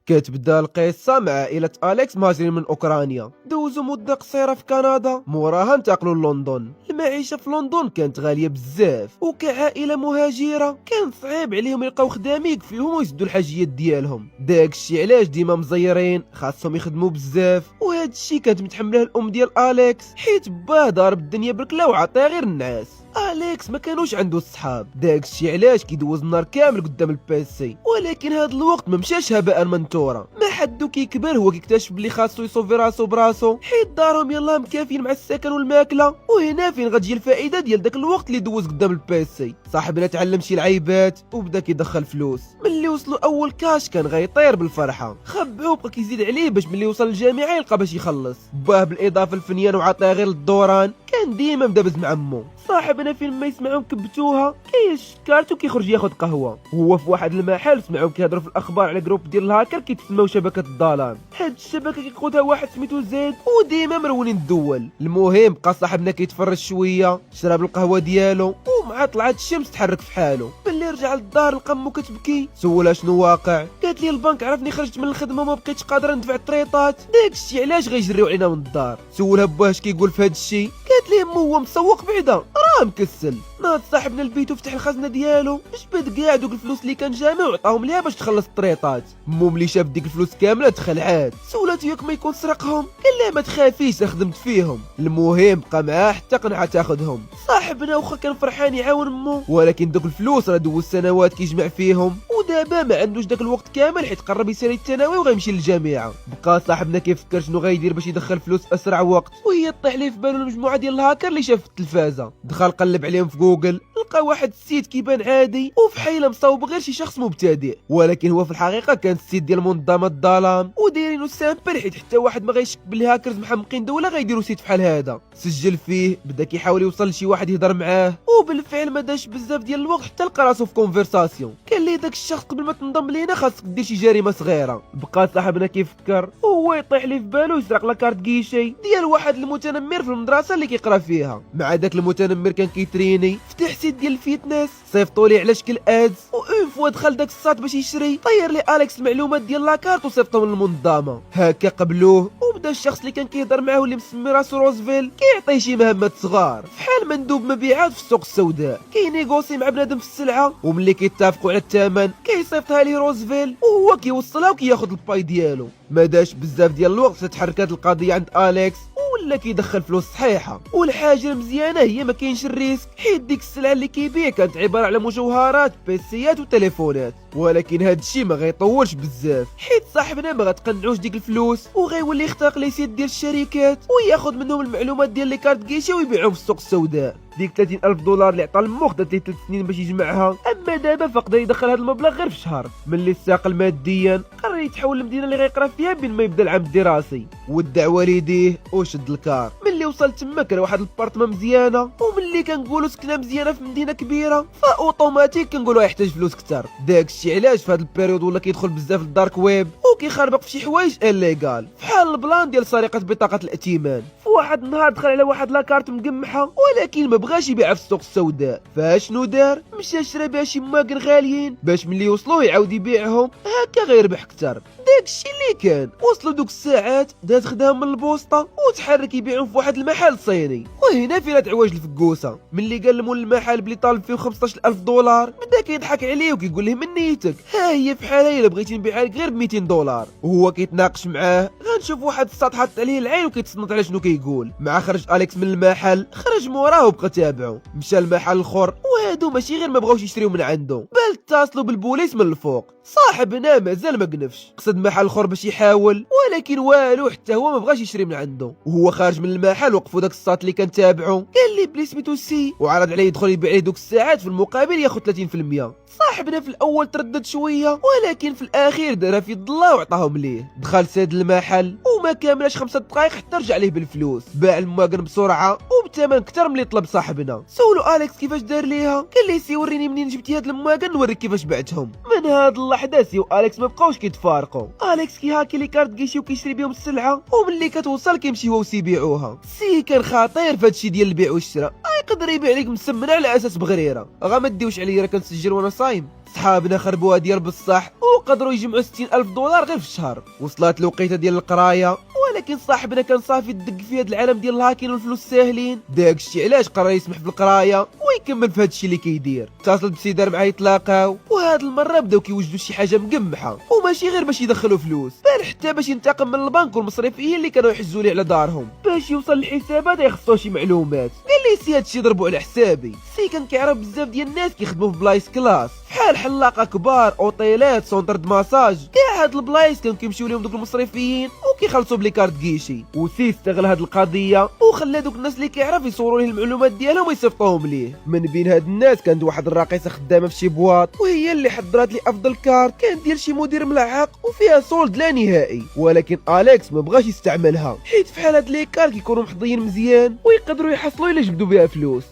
كتبدا القصة مع عائلة أليكس مهاجرين من أوكرانيا. دوزو مدة قصيرة في كندا، موراها انتقلوا للندن. المعيشة في لندن كانت غالية بزاف، وكعائلة مهاجرة كان صعيب عليهم يلقاو خدام يكفيهم ويسدوا الحاجيات ديالهم. داكشي علاش ديما مزيرين، خاصهم يخدموا بزاف، وهادشي كانت متحمله الأم ديال أليكس، حيت باه ضارب الدنيا بالكلا وعطيها غير النعاس. أليكس ما كانوش عنده الصحاب، داكشي علاش كيدوز النهار كامل قدام البيسي. ولكن هاد الوقت ما مشاش هباء منثورا، ما حدو كيكبر هو كيكتشف بلي خاصو يصوفي راسو براسو، حيت دارهم يلاه مكافين مع السكن والماكله. وهنا فين غتجي الفائده ديال داك الوقت اللي دوز قدام البيسي. صاحبنا تعلم شي لعيبات وبدا كيدخل فلوس. ملي وصلوا اول كاش كان غيطير بالفرحه، خبعو بقى كيزيد عليه باش ملي وصل للجامعه يلقى باش يخلص. باه بالاضافه للفنيان وعطاه غير للدوران، كان ديما مدابز مع عمو. صاحبنا فين ما يسمعهم كبتوها كيشكارت وكيخرج ياخد قهوه. هو في واحد المحل سمعهم كيهضروا في الاخبار على جروب ديال الهاكر كيتسموا شبكه الظلام. هاد الشبكه كيقودها واحد سميتو زيد، وديما مرونين الدول. المهم بقى صاحبنا كيتفرج شويه، شرب القهوه ديالو، ومع طلعت الشمس تحرك في حاله. ملي رجع للدار لقى مو كتبكي، سولها شنو واقع. قالت لي البنك عرفني خرجت من الخدمه وما بقيتش قادره ندفع الطريطات، داكشي علاش غيجريو علينا من الدار. سولها باه اش كيقول في هادشي، قالت لي مو هو مسوق بعدا راه مكسل. ناض صاحبنا البيت وفتح الخزنه ديالو، جبد كاع دوك الفلوس اللي كان جامع وعطاهم ليها باش تخلص الطريطات. مو ملي شاف ديك الفلوس كامله تخلعات، سولاتو ياك ما يكون سرقهم، قال لها ما تخافيش خدمت فيهم. المهم بقى معاه حتى قنعه تاخذهم. صاحبنا واخا كان فرحان يعاون مو، ولكن دوك الفلوس راه دوز سنوات كيجمع فيهم، ودابا ما عندوش داك الوقت كامل حيت قرب يسالي الثانوي وغيمشي للجامعه. بقى صاحبنا كيفكر شنو غيدير باش يدخل فلوس في اسرع وقت، وهي طيح ليه في بالو المجموعه ديال الهاكر اللي شاف في التلفازه. دخل قلب عليهم في جوجل، لقى واحد السيت كيبان عادي وفي حيله مصاوب غير شي شخص مبتدئ، ولكن هو في الحقيقه كان السيت ديال منظمه الظلام، ودايرينو سامبل حيت حتى واحد ما غيشك بلي هاكرز محمقين دوله غيديروا سيت بحال هذا. سجل فيه، بدا كيحاول يوصل لشي واحد يهضر معاه، وبالفعل ما داش بزاف ديال الوقت حتى لقى راسو في كونفرساسيون. قال ليه داك الشخص قبل ما تنضم لينا خاصك دير شي جريمه صغيره. بقى صاحبنا كيفكر، وهو يطيح ليه في بالو يسرق لاكارت كيشي ديال واحد المتنمر في المدرسه اللي كيقرا فيها. مع داك المتنمر كان كيتريني فتح سيت ديال الفيتنس، صيفطوا ليه على شكل ادز، واون فوا دخل داك الساط باش يشري طير لي اليكس المعلومات ديال لاكارت وصيفطهم للمنظمه. هكا قبلوه، وبدا الشخص اللي كان كيهضر معاه واللي مسمي راسو روزفيل كيعطيه شي مهمات صغار بحال مندوب مبيعات في السوق السوداء، كينيغوسي مع بنادم في السلعه، وملي كيتفقوا على الثمن كيصيفطها ليه روزفيل، وهو كيوصلها وكياخذ الباي ديالو. ما داش بزاف ديال الوقت تتحركات القضيه عند اليكس، ولا كيدخل فلوس صحيحه. والحاجه المزيانه هي ما كاينش الريسك، حيت ديك السلعه اللي كيبيع كانت عباره على مجوهرات، بيسيات وتليفونات. ولكن هاد الشيء ما غيطولش بزاف، حيت صاحبنا ما غتقنعوش ديك الفلوس، وغيولي يخترق لي سيت ديال الشركات وياخذ منهم المعلومات ديال لي كارت كيشي ويبيعهم في السوق السوداء. ديك 30,000 دولار اللي عطا لمو خدات ليه 3 سنين باش يجمعها، اما دابا فقدر يدخل هذا المبلغ غير في شهر. ملي استاقل ماديا قرر يتحول للمدينه اللي غيقرا فيها بين ما يبدا العام الدراسي، ودع والديه وشد الكار. ملي وصل تما كان واحد البارتما مزيانه، وملي كنقولوا سكنه مزيانه في مدينه كبيره فاوتوماتيك كنقولوا يحتاج فلوس كثر. داكشي علاش في هذا البيريود ولا كيدخل بزاف للدارك ويب وكيخربق في شي حوايج الليغال، بحال البلان ديال سرقه بطاقه الائتمان. في واحد النهار دخل على واحد لاكارت مقمحه، ولكن ما بغاش يبيعها في السوق السوداء، فاشنو دار؟ مشى شرا بها شي ماكن غاليين باش ملي يوصلوا يعاود يبيعهم، هكا غيربح كثر. داكشي اللي كان. وصلوا دوك الساعات داز خداهم من البوسطه وتحرك يبيعهم في واحد المحل صيني، وهنا فين عواج الفكوسه. ملي قال لمول المحل بلي طالب فيه 15,000 دولار بدا كيضحك عليه وكيقول له من نيتك، ها هي في حالها الا بغيتي نبيعها لك غير ب 200 دولار. وهو كيتناقش معاه، غنشوف واحد الساط حاط عليه العين وكيتصنت على شنو كيقول. مع خرج اليكس من المحل، خرج موراه وبقى تابعو. مشى المحل الاخر، وهادو ماشي غير ما بغاوش يشريو من عنده، بل اتصلوا بالبوليس من الفوق. صاحبنا مازال ما قنفش، قصد محل اخر باش يحاول، ولكن والو حتى هو ما بغاش يشري من عنده. وهو خارج من المحل وقفوا داك الساط اللي كان تابعو، قال لي بلي سميتو سي، وعرض عليه يدخل يبيع ليه دوك الساعات في المقابل ياخذ 30%. صاحبنا في الاول تردد شويه، ولكن في الاخير دارها في يد الله وعطاهم ليه. دخل ساد المحل وما كاملاش 5 دقائق حتى رجع ليه بالفلوس، باع المواقن بسرعه وبثمن اكثر من اللي طلب صاحبنا. سولو اليكس كيفاش دار ليها، قال لي سي وريني منين جبتي هاد المواقن نوريك كيفاش بعتهم. من هاد اللحظه سي واليكس ما بقاوش كيتفارقوا. اليكس كيهاكي لي كارت كيشي وكيشري بهم السلعه، وملي كتوصل كيمشي هو وسي يبيعوها. سي كان خطير في هادشي ديال البيع والشراء، يقدر يبيع لك مسمنه على اساس بغريره. غا ما ديوش عليا راه كنسجل وانا صايم. صحابنا خربوها ديال بصح وقدروا يجمعوا 60,000 دولار غير في الشهر. وصلت الوقيته ديال القرايه، ولكن صاحبنا كان صافي الدق في هذا العالم ديال الهاكين والفلوس ساهلين. داكشي علاش قرر يسمح في القرايه ويكمل في هادشي اللي كيدير. اتصل بسيدار معاه يتلاقاو، وهاد المره بداو كيوجدوا شي حاجه مقمحه، وماشي غير باش يدخلوا فلوس، بل حتى باش ينتقم من البنك والمصرفيين اللي كانوا يحجزوا ليه على دارهم. باش يوصل للحسابات يخصو شي معلومات. قال لي سي هادشي ضربوا على حسابي. سي كان كيعرف بزاف ديال الناس كيخدموا في بلايص كلاس بحال حلاقه كبار، اوتيلات، سونتر د ماساج، كاع هاد البلايص كانوا كيمشيو لهم دوك المصرفيين وكيخلصوا بلي كارت كيشي. وسي استغل هاد القضيه وخلى دوك الناس اللي كيعرف يصوروا ليه المعلومات ديالهم ويصيفطوهم ليه. من بين هاد الناس كانت واحد الراقصه خدامه في شي بواط، وهي اللي حضرات لي افضل كارت كانت ديال شي مدير ملعق وفيها سولد لا نهائي. ولكن اليكس ما بغاش يستعملها، حيت فحال هاد لي كارت كيكونوا محظيين مزيان ويقدروا يحصلوا الا جبدوا بها فلوس.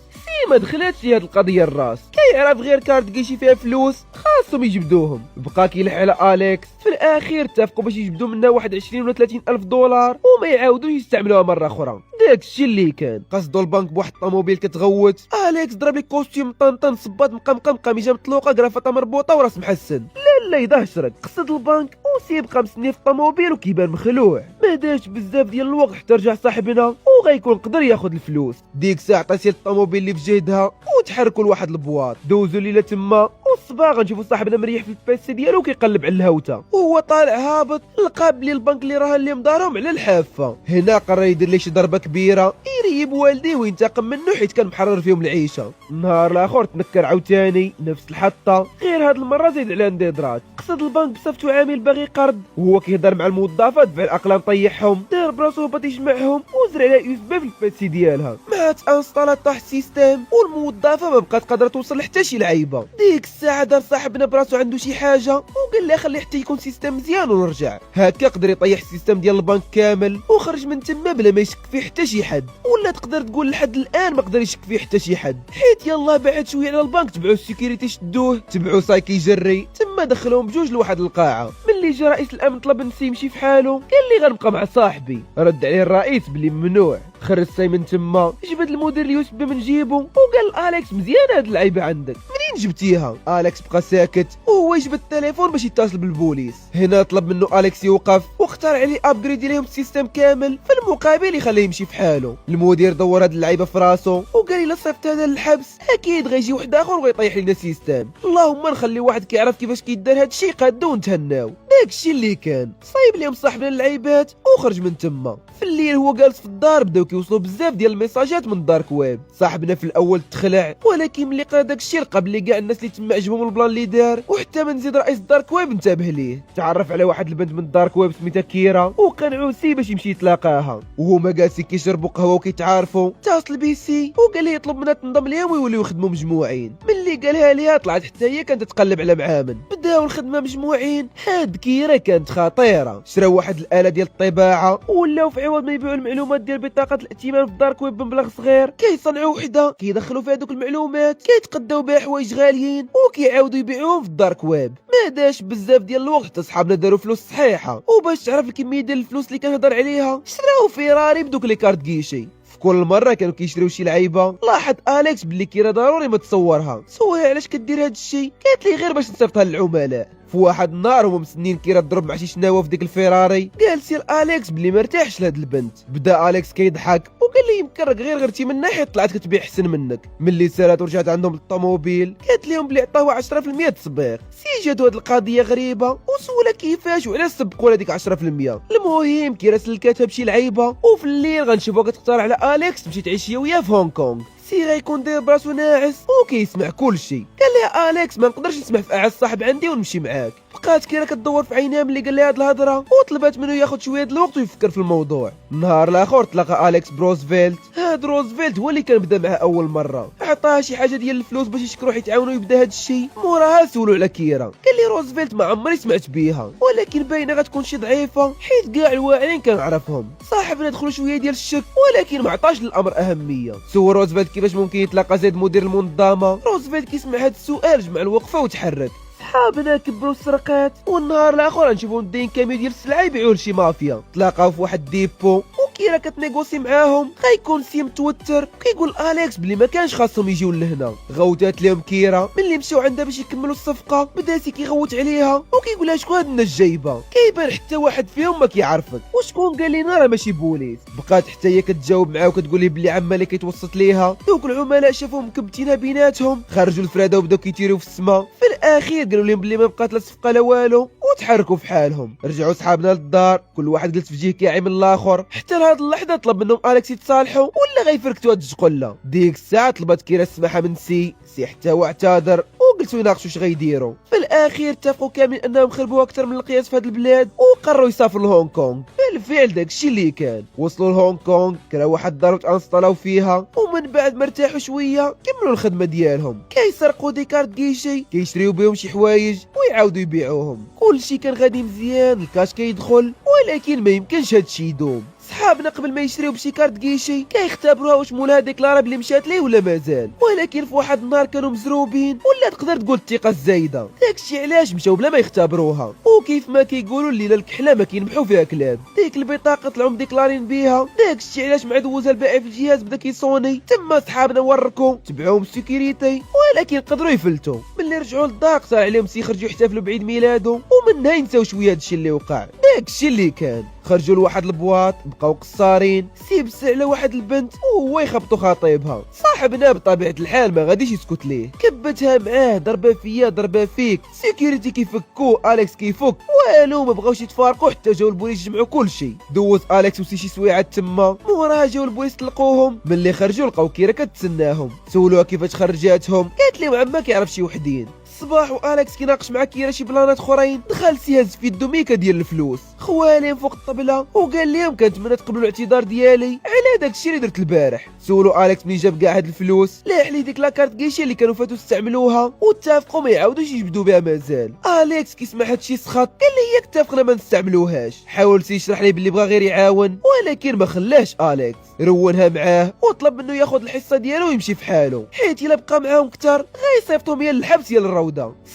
ما دخلاتش هاد القضيه الراس، كيعرف غير كارت كيشي فيها فلوس خاصهم يجبدوهم. بقى كيلح على اليكس. في الاخير اتفقوا باش يجبدوا منها واحد 20 ولا 30 الف دولار وما يعاودوش يستعملوها مره اخرى. داكشي اللي كان. قصدوا البنك بواحد الطوموبيل كتغوت. اليكس ضرب لي كوستيوم طنطن صباط مقمقم قميجه مطلوقه كرافطه مربوطه وراس محسن. لا يضاه شرك. قصد البنك وسي بقى مستني في الطوموبيل وكيبان مخلوع. ما داش بزاف ديال الوقت حتى رجع صاحبنا وغيكون قدر ياخذ الفلوس. ديك الساعه عطات الطوموبيل اللي في جهدها وتحركوا لواحد البواط. دوزوا الليله تما، والصباح غنشوفوا صاحبنا مريح في البيسي ديالو كيقلب على الهوته، وهو طالع هابط لقى بلي البنك اللي راهن لهم دارهم على الحافه. هنا قرر يدير ليه شي ضربه كبيره يريب والديه وينتقم منه حيت كان محرر فيهم العيشه. النهار الاخر تنكر عاوتاني نفس الحطه، غير هاد المره زيد على انديدرات. قصد البنك بصفتو عامل باغي قرض، وهو كيهضر مع الموظفات دفع الاقلام طيحهم، دار براسو هبط يجمعهم وزر على يو اس بي في البيسي ديالها. ما تانستالات طاح السيستم والموظفه ما بقات قادره توصل حتى شي لعيبه. ديك الساعه دار صاحبنا براسو عنده شي حاجه وقال لها خليه حتى يكون سيستم مزيان ونرجع. هكا قدر يطيح السيستم ديال البنك كامل وخرج من تما بلا ما يشك فيه حتى شي حد. ولا تقدر تقول لحد الان ما قدر يشك فيه حتى شي حد، حيت يلاه بعد شويه على البنك تبعوا السيكوريتي شدوه، تبعوا سايكي جري، تما دخلوهم بجوج لواحد القاعه. ملي جا رئيس الامن طلب نسي يمشي في حاله، قال لي غنبقى مع صاحبي. رد عليه الرئيس بلي ممنوع. خرج ساي من تما، جبد المدير اليوسف من جيبو وقال اليكس مزيان هاد اللعيبه عندك، منين جبتيها؟ اليكس بقى ساكت وهو يجبد التليفون باش يتصل بالبوليس. هنا طلب منه اليكس يوقف واختار عليه ابجريد ليهم السيستم كامل، في المقابل يخليه يمشي في حاله. المدير دور هاد اللعيبه في راسو وقال الا صيفط هذا للحبس اكيد غيجي واحد اخر وغيطيح لنا السيستم، اللهم نخلي واحد كيعرف كيفاش كيدار هاد الشيء قادو ونتهناو. داكشي اللي كان. صايب ليهم صاحبنا اللعيبات وخرج من تما. في الليل هو جالس في الدار بداو كيوصلوا بزاف ديال الميساجات من الدارك ويب. صاحبنا في الاول تخلع، ولكن ملي قرا داكشي لقى بلي كاع الناس اللي تما عجبهم البلان اللي دار، وحتى من زيد رئيس الدارك ويب انتبه ليه. تعرف على واحد البنت من الدارك ويب سميتها كيرا وقنعوا سي باش يمشي يتلاقاها، وهما جالسين كيشربوا قهوه وكيتعارفوا. اتصل بيه سي وقال ليه يطلب منها تنضم ليهم ويوليو يخدموا مجموعين. ملي قالها ليها طلعت حتى هي كانت تقلب على معامن. بداو الخدمه مجموعين. هاد كيرا كانت خطيره. شراو واحد الاله ديال الطباعه ولاو في عوض ما يبيعوا المعلومات ديال بطاقه الائتمان في الدارك ويب بمبلغ صغير كيصنعوا وحده كيدخلوا فيها دوك المعلومات كيتقداو بها حوايج غاليين وكيعاودوا يبيعوهم في الدارك ويب. ما داش بزاف ديال الوقت حتى صحابنا داروا فلوس صحيحه، وباش تعرف الكميه ديال الفلوس اللي كنهضر عليها شراو فيراري بدوك لي كارت كيشي. في كل مره كانوا كيشريو شي لعيبه. لاحظ اليكس بلي كيرا ضروري ما تصورها. سولها علاش كدير هاد الشيء، قالت لي غير باش نصيفطها للعملاء. في واحد النهار هما مسنين كيرا تضرب مع شي شناوه في ديك الفيراري، قال سير اليكس بلي مرتاحش لهاد البنت. بدا اليكس كيضحك وقال لي يمكن راك غير غيرتي من ناحيه طلعت كتبيع احسن منك. ملي سالات ورجعت عندهم الطوموبيل قالت لهم بلي عطاوها 10% تصبيغ. سي جاتو هاد القضيه غريبه وسولها كيفاش وعلاش سبقوا هذيك 10%. المهم كيرا سلكاتها بشي لعيبه، وفي الليل غنشوفوها كتقترح على اليكس تمشي تعيش هي وياه في هونغ كونغ. سي غيكون داير براسو ناعس وكيسمع كلشي. قال لها اليكس ما نقدرش نسمح في اعز صاحب عندي ونمشي معاك. بقات كيرا كتدور في عينيها ملي قال لها هاد الهضره وطلبات منه ياخذ شويه د الوقت ويفكر في الموضوع. النهار الاخر تلاقى اليكس بروزفيلت. هاد روزفيلت هو اللي كان بدا معاه اول مره، عطاه شي حاجه ديال الفلوس باش يشكرو حيت عاونو يبدا هاد الشيء. موراها سولو على كيرا، قال لي روزفيلت ما عمري سمعت بيها ولكن باينه غتكون شي ضعيفه حيت كاع الواعرين كنعرفهم. صاحبنا دخلوا شويه ديال الشك ولكن ما عطاش للامر اهميه. سول روزفيلت كيفاش ممكن يتلاقى زيد مدير المنظمه. روزفيلت كيسمع هاد السؤال جمع الوقفه وتحرك. صحابنا كبروا السرقات، والنهار الاخر نشوفوا ندين كاميو ديال السلعه يبيعوه لشي مافيا. تلاقاو في واحد ديبو كيرا كتنيغوسي معاهم غيكون سي متوتر كيقول اليكس بلي ما كانش خاصهم يجيو لهنا. غوتات لهم كيرا ملي مشاو عندها باش يكملوا الصفقه بدا سي كيغوت عليها وكيقول لها شكون هاد الناس جايبه، كيبان حتى واحد فيهم ما كيعرفك، وشكون قال لينا راه ماشي بوليس. بقات حتى هي كتجاوب معاه وكتقول ليه بلي عمالة كيتوسط ليها. دوك العملاء شافوهم مكبتينها بيناتهم خرجوا الفراده وبداو كيتيريو في السما. في الاخير قالوا لهم بلي ما بقات لا صفقه لا والو وتحركوا في حالهم. رجعوا صحابنا للدار كل واحد جلس في جهه كيعي من الاخر حتى لهاد اللحظه طلب منهم اليكس يتصالحوا ولا غيفركتوا هاد الجقله. ديك الساعه طلبت كيرا السماحه من سي حتى هو اعتذر وجلسوا يناقشوا اش غيديروا. في الاخير اتفقوا كاملين انهم خربوا اكثر من القياس في هاد البلاد وقرروا يسافروا لهونغ كونغ. بالفعل داكشي اللي كان، وصلوا لهونغ كونغ كراو واحد الدار وتانستالاو فيها، ومن بعد ما ارتاحوا شويه كملوا الخدمه ديالهم. كيسرقوا دي كارت كيشي كيشريو بهم شي حوايج ويعاودوا يبيعوهم. كلشي كان غادي مزيان، الكاش كيدخل، ولكن ما يمكنش هادشي يدوم. صحابنا قبل ما يشريو بشي كارت كيشي كيختبروها واش مولها ديكلارا بلي مشات ليه ولا مازال، ولكن في واحد النهار كانوا مزروبين ولا تقدر تقول الثقه الزايده. داكشي علاش مشاو بلا ما يختبروها، وكيف ما كيقولوا الليله الكحله ما كينبحوا فيها كلاب. ديك البطاقه طلعوا مديكلارين بيها، داكشي علاش مع دوزها البائع في الجهاز بدا كيصوني. تما صحابنا وركوا تبعوهم السيكوريتي ولكن قدروا يفلتوا. ملي رجعوا للدار صار عليهم يخرجوا يحتفلوا بعيد ميلاده، ومنها ينساو شويه هادشي اللي وقع. داكشي اللي كان. خرجوا لواحد البواط بقاو قصارين سيبس على واحد البنت وهو يخبطوا خطيبها. صاحبنا بطبيعه الحال ما غاديش يسكت ليه، كبتها معاه ضربه فيا ضربه فيك، سيكوريتي كيفكو اليكس كيفك والو ما بغاوش يتفارقوا حتى جاو البوليس جمعوا كلشي. دوز اليكس وسي شي سويعات تما، موراها جاو البوليس طلقوهم. ملي خرجوا لقاو كيرا كتسناهم، سولوها كيفاش خرجاتهم قالت لهم عما كيعرف شي وحدين. الصباح واليكس كيناقش مع كيرا شي بلانات اخرين، دخل سيهز في يدو ميكا ديال الفلوس خوالين فوق الطبله وقال لهم كنتمنى تقبلوا الاعتذار ديالي على داكشي اللي درت البارح. سولو اليكس منين جاب كاع هاد الفلوس، لاح ليه ديك لاكارت كيشي اللي كانوا فاتوا استعملوها واتفقوا ما يعاودوش يجبدوا بها مازال. اليكس كيسمع هادشي سخط قال لي ياك اتفقنا ما نستعملوهاش. حاول يشرح ليه بلي بغا غير يعاون ولكن ما خلاش اليكس، رونها معاه وطلب منه ياخذ الحصه ديالو ويمشي في حاله، حيت الا بقى معاهم كثر غيصيفطوهم يا للحبس يا للروضه.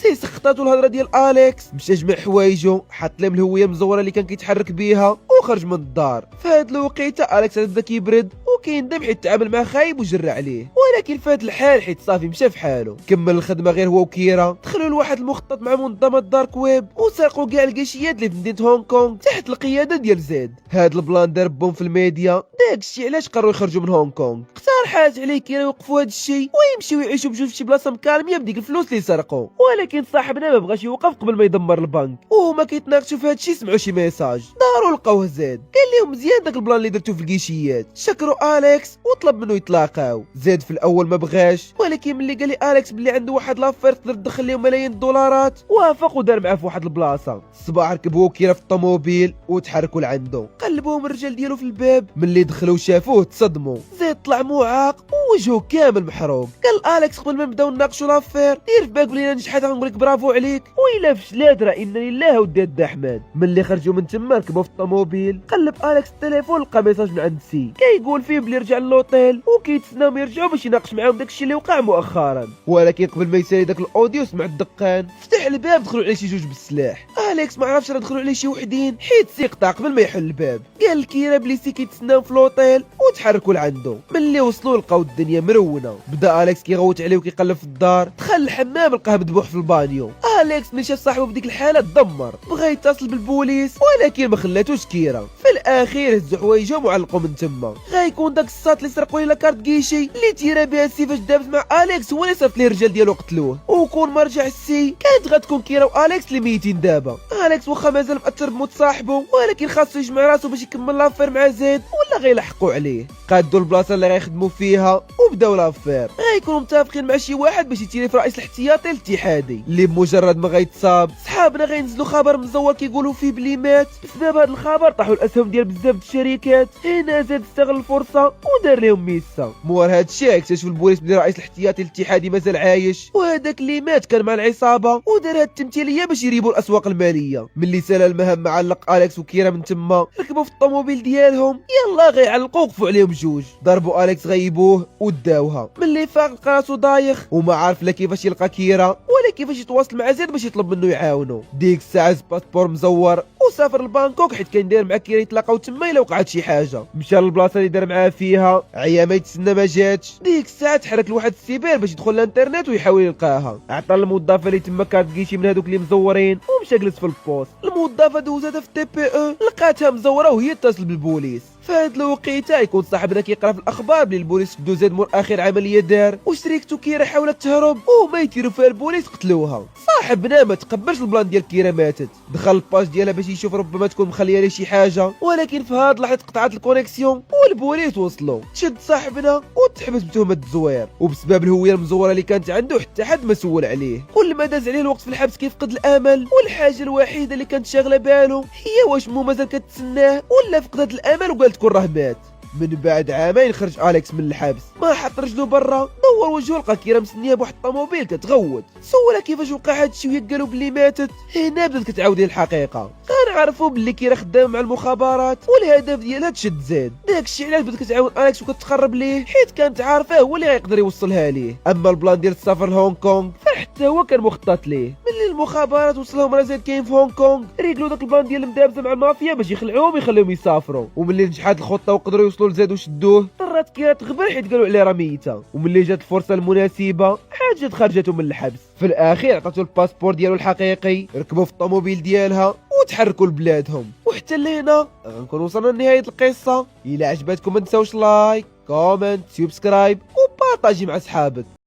سي سخطاتو الهضره ديال اليكس، مشى جمع حوايجو حط لهم الهويه المزوره اللي كان كيتحرك بيها وخرج من الدار. في هاد الوقيته اليكس بدا كيبرد وكيندم حيت تعامل مع خايب وجرى عليه، ولكن في هاد الحال حيت صافي مشى في حاله. كمل الخدمه غير هو وكيرا، دخلوا لواحد المخطط مع منظمه دارك ويب وسرقوا كاع الكاشيات اللي في مدينه هونغ كونغ تحت القياده ديال زيد. هاد البلان دار بوم في الميديا، داكشي علاش قرروا يخرجوا من هونغ كونغ. اقترحات عليه كيرا يوقفوا هاد الشيء ويمشيو يعيشوا بجوج في شي بلاصه مكالميه بديك الفلوس اللي سرقوا، ولكن صاحبنا ما بغاش يوقف قبل ما يدمر البنك. وهما كيتناقشوا في هاد الشيء سمعوا شي ميساج، داروا لقاوه زيد قال لهم مزيان داك البلان اللي درتو في الكيشيات. شكروا اليكس وطلب منه يتلاقاو. زيد في الاول ما بغاش، ولكن ملي قال لي اليكس بلي عنده واحد لافير تقدر تدخل لهم ملايين الدولارات وافق ودار معاه في واحد البلاصه. الصباح ركبوا كيرا في الطوموبيل وتحركوا لعنده، قلبوهم الرجال ديالو في الباب. ملي دخلوا شافوه تصدموا، زيد طلع معاق ووجهه كامل محروق. قال اليكس قبل ما نبداو نناقشوا لافير دير في بالك بلي نجحت غنقول لك برافو عليك، وإلا فشلات راه انا لله ودي الدا احمد. ملي خرجوا من تما ركبوا في الطوموبيل، قلب اليكس التليفون لقى ميساج من عند سي كيقول فيه بلي رجع للوطيل وكيتسناهم يرجعوا باش يناقش معاهم داكشي اللي وقع مؤخرا. ولكن قبل ما يسالي داك الاوديو سمع الدقان، فتح الباب دخلوا عليه شي جوج بالسلاح. اليكس ما عرفش راه دخلوا عليه شي وحدين حيت سي قطع قبل ما يحل الباب. قال كيرا بلي سي كيتسناهم في لوطيل وتحركوا لعنده. ملي وصلوا لقاو الدنيا مرونه، بدا اليكس كيغوت عليه وكيقلب في الدار. دخل الحمام لقاه مذبوح في البانيو. اليكس ملي شاف صاحبه بديك الحاله تدمر، بغى يتصل بالبوليس ولكن ما خلاتوش كيرا. في الاخير هزوا حوايجهم وعلقوا من تما. غيكون داك الساط اللي سرقوا ليه لاكارت كيشي اللي تيرا بها السي فاش دابت مع اليكس هو اللي صيفط ليه الرجال ديالو قتلوه. وكون ما رجع السي كانت غتكون كيرا واليكس اللي ميتين دابا. اليكس واخا مازال مأثر بموت صاحبه ولكن خاصو يجمع راسو باش يكمل لافير مع زيد ولا غيلحقوا عليه. قادوا البلاصه اللي غيخدموا فيها وبداو لافير. غيكونوا متفقين مع شي واحد باش يتيري في رئيس الاحتياطي الاتحادي اللي بمجرد ما غيتصاب صحابنا غينزلوا خبر مزور كيقولوا فيه بلي مات. بسبب هذا الخبر طاحوا الاسهم ديال بزاف د الشركات. هنا زيد استغل الفرصه ودار لهم ميسا. مور هذا الشيء اكتشف البوليس بلي رئيس الاحتياطي الاتحادي مازال عايش، وهذاك اللي مات كان مع العصابه ودار هاد التمثيليه باش يريبوا الاسواق الماليه. ملي سال المهام معلق اليكس وكيرا من تما ركبوا في الطوموبيل ديالهم، يلا غيعلقوا وقفوا عليهم جوج. ضربوا اليكس غيبوه وداوها. ملي فاق لقى راسو دايخ وما عارف لا كيفاش يلقى كيرا ولا كيفاش يتواصل مع زيد باش يطلب منه يعاونو. ديك الساعه باسبور مزور وسافر لبانكوك حيت كان داير مع كيرا يتلاقاو تما الا وقعت شي حاجه. مشى للبلاصه اللي دار معاه فيها، عيا ما يتسنى ما جاتش. ديك الساعه تحرك لواحد السيبر باش يدخل للانترنت ويحاول يلقاها. عطى الموظفه اللي تما كارت كيشي من هذوك اللي مزورين ومشى جلس في البوست. الموظفه دوزتها في تي بي او، لقاتها مزوره وهي اتصل بالبوليس. فهاد الوقيته يكون صاحبنا كيقرا في الاخبار بلي البوليس شدو زيد مور اخر عمليه دار، وشريكته كيرا حاولت تهرب وما يتيروا فيها البوليس قتلوها. صاحبنا ما تقبلش البلان ديال كيرا ماتت، دخل الباج ديالها باش يشوف ربما تكون مخليه ليه شي حاجه، ولكن في هاد اللحظه قطعت الكونيكسيون والبوليس وصلوا. تشد صاحبنا وتحبس بتهمه التزوير، وبسبب الهويه المزوره اللي كانت عنده حتى حد ما سول عليه. كل ما داز عليه الوقت في الحبس كيفقد الامل، والحاجه الوحيده اللي كانت شاغله باله هي واش مو مازال كتسناه ولا فقدت الامل وقالت كون راه مات. من بعد عامين خرج أليكس من الحبس، ما حط رجلو برا، دور وجهه لقى كيرا مستنيه بواحد الطوموبيل كتغوت. سولها كيفاش وقع هادشي وهي قالوا بلي ماتت. هنا بدات كتعاود ليه الحقيقه. كنعرفوا بلي كيرا خدامه مع المخابرات والهدف ديالها تشد زيد. داكشي علاش بدات كتعاون أليكس وكتقرب ليه، حيت كانت عارفاه هو اللي غيقدر يوصلها ليه. اما البلان ديال السفر لهونغ كونغ فحتى هو كان مخطط ليه. ملي المخابرات وصلهم راه زيد كاين في هونغ كونغ، ريقلوا داك البلان ديال المدابزه مع المافيا باش يخلعوهم ويخليهم يسافروا. وملي نجحت الخطه وقدروا يوصلوا لزيد وشدوه، اضطرت كيرا تغبر حيت قالوا عليه راه ميته. وملي جات الفرصه المناسبه حاجت خرجته من الحبس. في الاخير عطاتو الباسبور ديالو الحقيقي، ركبوا في الطوموبيل ديالها وتحركوا لبلادهم. وحتى لهنا غنكون وصلنا لنهايه القصه. الا عجبتكم ما تنساوش لايك، كومنت، سبسكرايب وبارطاجي مع صحابك.